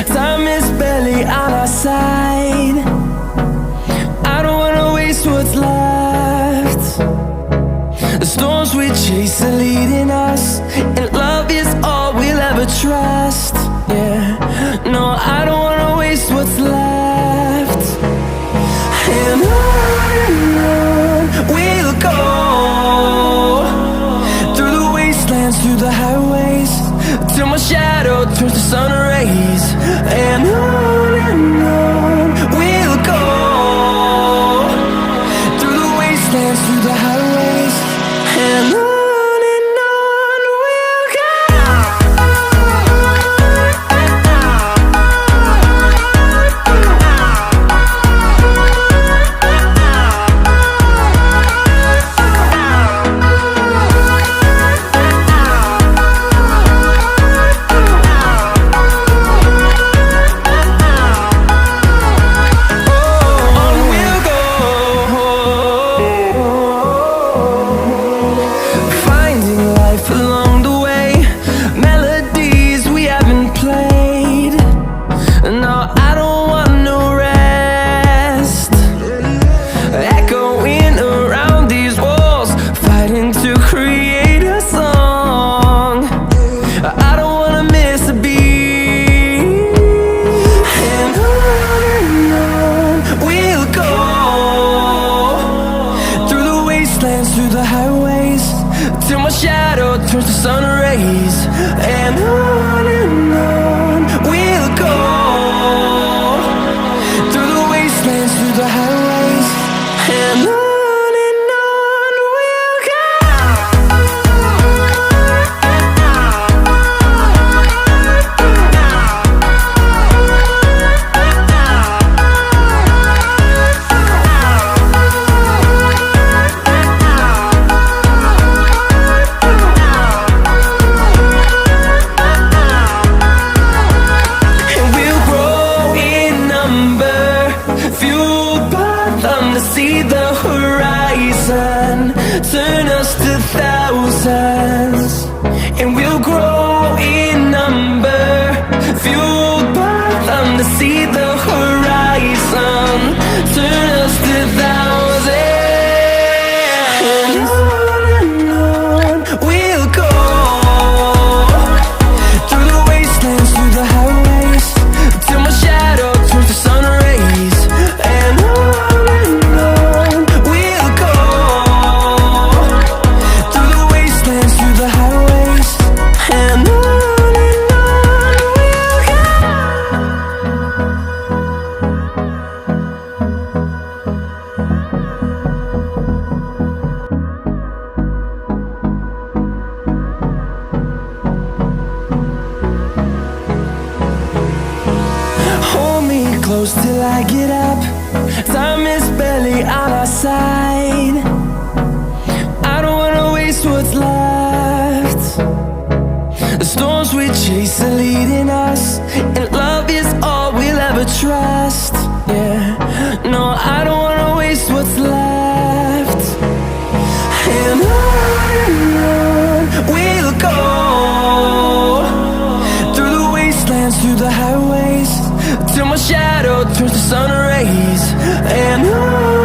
Time is barely on our side. I don't wanna waste what's left. The storms we chase are leading us, and love is all we'll ever trust. Yeah, no, I don't wanna waste what's left. And on we'll go, through the wastelands, through the highways, till my shadow turns to sun rays. And on we'll go, through the wastelands, through the highways, and on we'll go. Through the highways, till my shadow turns to sun rays. And on we'll go, through the wastelands, through the highways, and on we'll go. To see the horizon turn us to thousands, and we'll grow in number, fueled by them. To see the horizon turn us to thousands, and on we'll go, through the wastelands, through the highways, till my shadow turns to sun rays. And close till I get up. Time is barely on our side. I don't wanna waste what's left. The storms we chase are leading us, and love is all we'll ever trust. Yeah, no, I don't wanna waste what's left. And on we'll go, through the wastelands, through the highways, till my shadow turns to sun rays. And on